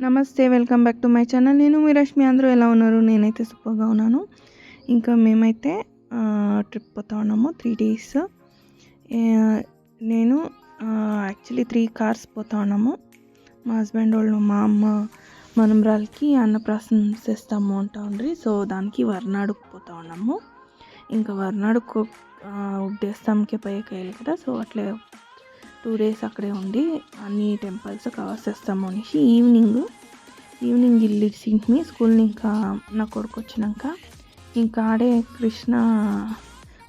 నమస్తే, welcome back to my channel. నేను మీ రష్మి. అందరూ ఎలా ఉన్నారు? నేనైతే సూపర్గా ఉన్నాను. ఇంకా మేమైతే ట్రిప్ పోతా ఉన్నాము 3 days. నేను యాక్చువల్లీ 3 cars పోతా ఉన్నాము. మా హస్బెండ్ వాళ్ళు, మా అమ్మ మనమరాలకి అన్నప్రాసన చేస్తాము అంటా ఉండ్రి. సో దానికి వర్నాడుకు పోతా ఉన్నాము. ఇంకా వర్నాడుకు ఉద్దేశంకే పోయేకేయాలి కదా. సో అట్లే 2 days అక్కడే ఉండి అన్ని టెంపుల్స్ కవర్ చేస్తాము అనేసి ఈవినింగ్ ఇల్లు స్కూల్ ఇంకా నా కొడుకు వచ్చినాక ఇంకా ఆడే కృష్ణ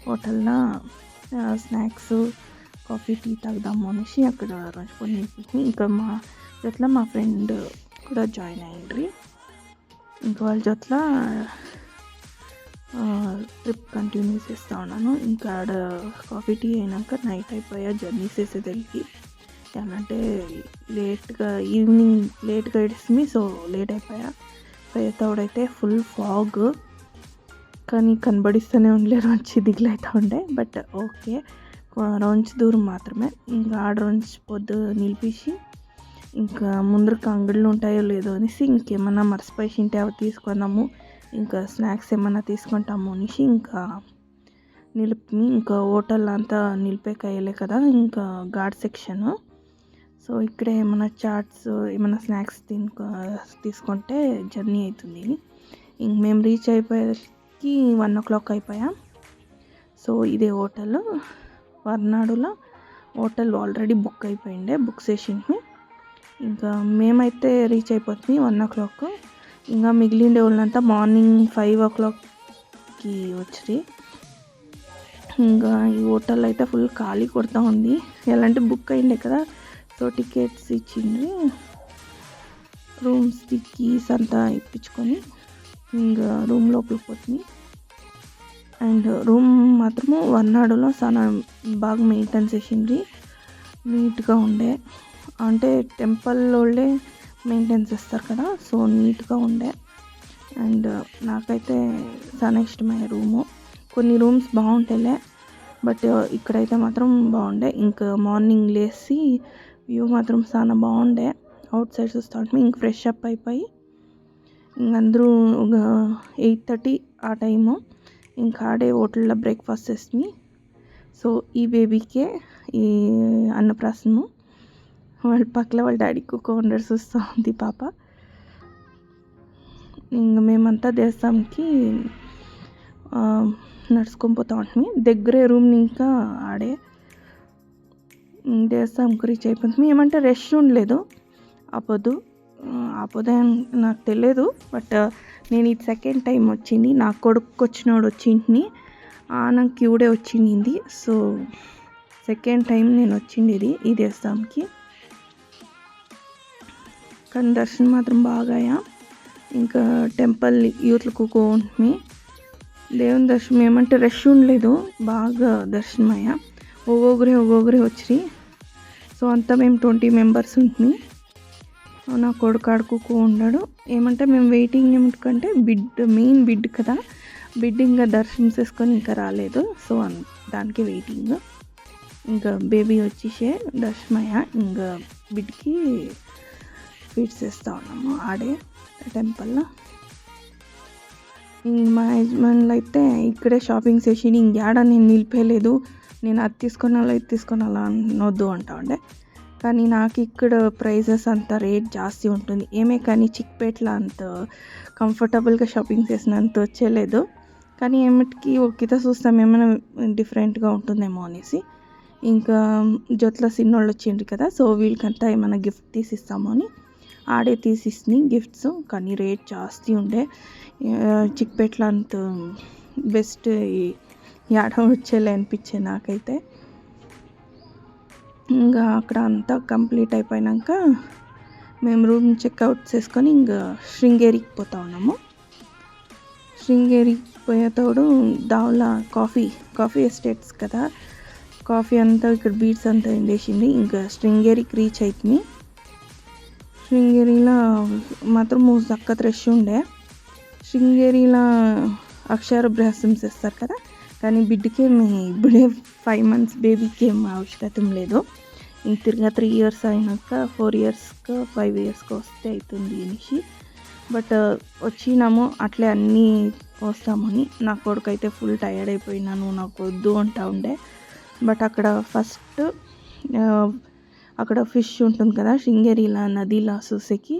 హోటల్లో స్నాక్స్, కాఫీ, టీ తాగుదాము అనేసి అక్కడ రోజుకొని ఇంకా మా జొత్ల మా ఫ్రెండ్ కూడా జాయిన్ అయ్యిండ్రి. ఇంకా వాళ్ళ జొత్ల ట్రిప్ కంటిన్యూ చేస్తూ ఉన్నాను. ఇంకా ఆడ కాఫీ టీ అయినాక నైట్ అయిపోయా జర్నీ చేసేదానికి. అంటే ఈవినింగ్ లేట్గా ఇడిసింది. సో లేట్ పోయేతోడైతే ఫుల్ ఫాగ్, కానీ కనబడిస్తూనే ఉండలేరు, వచ్చి దిగులవుతూ ఉండే. బట్ ఓకే, రౌండ్స్ దూరం మాత్రమే. ఇంకా ఆడ రౌండ్స్ పొద్దు నిలిపేసి ఇంకా ముందరకు అంగళ్ళు ఉంటాయో లేదో అనేసి ఇంకేమన్నా మర్చిపోయి ఉంటే అవి తీసుకున్నాము. ఇంకా స్నాక్స్ ఏమన్నా తీసుకుంటాము అనేసి ఇంకా ఇంకా హోటల్ అంతా నిలిపేకాయలే కదా, ఇంకా గార్డ్ సెక్షన్. సో ఇక్కడే ఏమైనా చాట్స్, ఏమైనా స్నాక్స్ తీసుకుంటే జర్నీ అవుతుంది. ఇంక మేము రీచ్ అయిపోయేకి 1 o'clock అయిపోయాం. సో ఇదే హోటల్, వర్నాడులో హోటల్ ఆల్రెడీ బుక్ అయిపోయిండే, బుక్ చేసింది. ఇంకా మేమైతే రీచ్ అయిపోతుంది 1 o'clock. ఇంకా మిగిలిండే వాళ్ళంతా మార్నింగ్ 5 o'clockకి వచ్చి. ఇంకా ఈ హోటల్ అయితే ఫుల్ ఖాళీ కొడుతూ ఉంది. ఎలాంటి బుక్ అయిండే కదా. సో టికెట్స్ ఇచ్చిండ్రి, రూమ్స్కి కీస్ అంతా ఇప్పించుకొని ఇంకా రూమ్ లోపలికి పోతుంది. అండ్ రూమ్ మాత్రము వర్నాడులో చాలా బాగా మెయింటైన్ చేసిండ్రి, నీట్గా ఉండే. అంటే టెంపుల్ వాళ్ళే మెయింటైన్ చేస్తారు కదా, సో నీట్గా ఉండే. అండ్ నాకైతే చాలా ఇష్టమైన రూము. కొన్ని రూమ్స్ బాగుంటాయిలే, బట్ ఇక్కడైతే మాత్రం బాగుండే. ఇంకా మార్నింగ్ లేచి వ్యూ మాత్రం చాలా బాగుండే. అవుట్ సైడ్ చూస్తాం. ఇంక ఫ్రెష్ అప్ అయిపోయి ఇంక అందరూ ఒక 8:30 ఆ టైము ఇంకా ఆడే హోటల్లో బ్రేక్ఫాస్ట్ చేసి. సో ఈ బేబీకే ఈ అన్నప్రాసనము. వాళ్ళ పక్కల వాళ్ళ డాడీ వండర్స్ వస్తూ ఉంది పాప. ఇంక మేమంతా దేవస్థానంకి నడుచుకొని పోతా ఉంటుంది. దగ్గరే రూమ్ ఇంకా ఆడే దేవస్థానంకి రీచ్ అయిపోతుంది. ఏమంటే రష్ ఉండలేదు ఆపోదు నాకు తెలియదు. బట్ నేను ఇది సెకండ్ టైం వచ్చింది. నా కొడుకు వచ్చినోడు వచ్చింది, నాకు క్యూడే వచ్చింది. సో సెకండ్ టైం నేను వచ్చింది ఈ దేవస్థానంకి. కానీ దర్శనం మాత్రం బాగా. ఇంకా టెంపుల్ యూత్లకు కోంటుమి దేవుని దర్శనం ఏమంటే రష్ ఉండలేదు, బాగా దర్శనం అయ్యా. ఒక్కొక్కరే వచ్చి. సో అంతా మేము 20 members ఉంటుంది. నా కొడుకు ఆడుకోకు ఉన్నాడు. ఏమంటే మేము వెయిటింగ్ ఏమిటంటే మెయిన్ బిడ్ కదా, బిడ్ ఇంకా దర్శనం చేసుకొని ఇంకా రాలేదు. సో దానికి వెయిటింగ్. ఇంకా బేబీ వచ్చేసే దర్శనం అయ్యా. ఇంకా బిడ్కి ఫీడ్స్ చేస్తూ ఉన్నాము ఆడే టెంపుల్లో. మా యజమానులు అయితే ఇక్కడే షాపింగ్ చేసి ఇంకేడ నేను నిలిపేయలేదు, నేను అది తీసుకున్నాలో ఇది తీసుకున్నాలో అనొద్దు అంటా ఉండే. కానీ నాకు ఇక్కడ ప్రైజెస్ అంత రేట్ జాస్తి ఉంటుంది. ఏమే కానీ చిక్పేటలో అంత కంఫర్టబుల్గా షాపింగ్ చేసినంత వచ్చేలేదు. కానీ ఏమిటికి ఒక్కిత చూస్తాం ఏమైనా డిఫరెంట్గా ఉంటుందేమో అనేసి. ఇంకా జొత్ల సిన్నోళ్ళు వచ్చిండ్రు కదా, సో వీళ్ళకంతా ఏమైనా గిఫ్ట్ తీసిస్తాము అని ఆడే తీసిస్తుంది గిఫ్ట్స్. కానీ రేట్ జాస్తి ఉండే. చిక్పేటలో అంత బెస్ట్ యాడ వచ్చేలే అనిపించే నాకైతే. ఇంకా అక్కడ అంతా కంప్లీట్ అయిపోయాక మేము రూమ్ చెక్అవుట్ చేసుకొని ఇంకా శృంగేరికి పోతా ఉన్నాము. శృంగేరికి పోయేతోడు దావుల కాఫీ ఎస్టేట్స్ కదా, కాఫీ అంతా ఇక్కడ బీట్స్ అంతా ఎండేసింది. ఇంకా శృంగేరికి రీచ్ అవుతుంది. శృంగేరిలో మాత్రం సక్కత్ రష్ ఉండే. శృంగేరిలో అక్షరాభ్యాసం చేస్తారు కదా, కానీ బిడ్డకి ఇప్పుడే 5 months బేబీకి ఏం ఆవశ్యకత లేదు. ఇంక తిరిగా 3 ఇయర్స్ అయినాక 4 ఇయర్స్కో 5 ఇయర్స్కో వస్తే అవుతుంది అనేసి. బట్ వచ్చినాము అట్లే అన్నీ వస్తామని. నా కొడుకు అయితే ఫుల్ టైర్డ్ అయిపోయినాను, నాకు వద్దు అంటా ఉండే. బట్ అక్కడ ఫస్ట్ అక్కడ ఫిష్ ఉంటుంది కదా శృంగేరిలా నదిలా చూసేకి.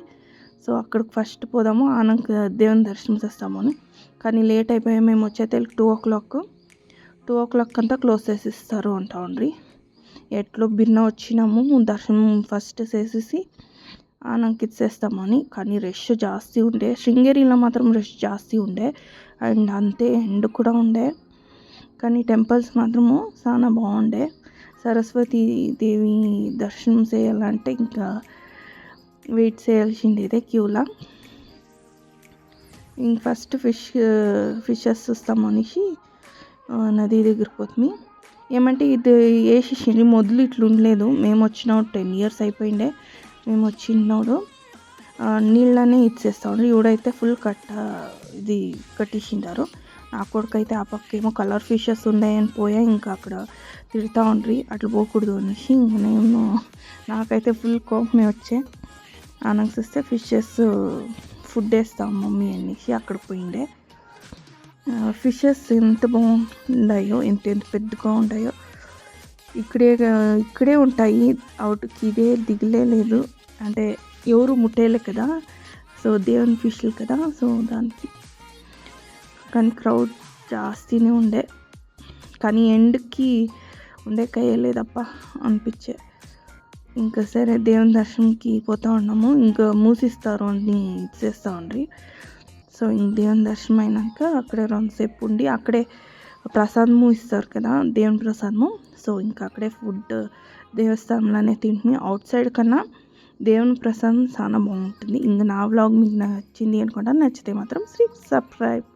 సో అక్కడికి ఫస్ట్ పోదాము, ఆనంక దేవుని దర్శనం చేస్తామని. కానీ లేట్ అయిపోయాయి. మేము వచ్చేసరికి 2 o'clock అంతా క్లోజ్ చేసిస్తారు అంటా ఉండ్రి. ఎట్లో భిన్న వచ్చినాము, దర్శనం ఫస్ట్ చేసేసి ఆనంకి ఇచ్చేస్తామని. కానీ రష్ జాస్తి ఉండే, శృంగేరిలో మాత్రం రష్ జాస్తి ఉండే అండ్ అంతే ఎండ్ కూడా ఉండే. కానీ టెంపుల్స్ మాత్రము చాలా బాగుండే. సరస్వతి దేవి దర్శనం చేయాలంటే ఇంకా వెయిట్ చేయాల్సిందేదే క్యూలా. ఇంక ఫస్ట్ ఫిషెస్ చూస్తామనేసి నది దగ్గరికి పోతుంది. ఏమంటే ఇది వేసేసింది, మొదలు ఇట్లా ఉండలేదు. మేము వచ్చినాడు 10 years అయిపోయిండే. మేము వచ్చినాడు నీళ్ళనే ఇచ్చేస్తాడు. ఇవిడైతే ఫుల్ ఇది కట్టేసిండారు. నా కొడుకైతే ఆ పక్క ఏమో కలర్ ఫిషెస్ ఉన్నాయని పోయా, ఇంకా అక్కడ తిడతా ఉండ్రి అట్లా పోకూడదు అనేసి. ఇంక నాకైతే ఫుల్ కోపమే వచ్చే. ఆనంద్ చూస్తే ఫిషెస్ ఫుడ్ వేస్తాం మమ్మీ అనేసి అక్కడ పోయిండే. ఫిషెస్ ఎంత బాగుండాయో, ఎంత పెద్దగా ఉంటాయో. ఇక్కడే ఉంటాయి, అవుట్కి ఇదే దిగులే లేదు. అంటే ఎవరు ముట్టేలే కదా, సో దేవుని ఫిష్లు కదా, సో దానికి. కానీ క్రౌడ్ జాస్తినే ఉండే. కానీ ఎండ్కి ఉండే కయ్యలేదప్ప అనిపించే. ఇంకా సరే దేవుని దర్శనంకి పోతూ ఉన్నాము. ఇంకా మూసిస్తారు అని ఇచ్చేస్తూ ఉండ్రి. సో ఇంక దేవుని దర్శనం అయినాక అక్కడే రెండుసేపు ఉండి అక్కడే ప్రసాదము ఇస్తారు కదా, దేవుని ప్రసాదము. సో ఇంకా అక్కడే ఫుడ్ దేవస్థానంలోనే తింటుని. అవుట్ సైడ్ కన్నా దేవుని ప్రసాదం చాలా బాగుంటుంది. ఇంకా నా వ్లాగ్ మీకు నచ్చింది అనుకుంటా. నచ్చితే మాత్రం సబ్స్క్రైబ్.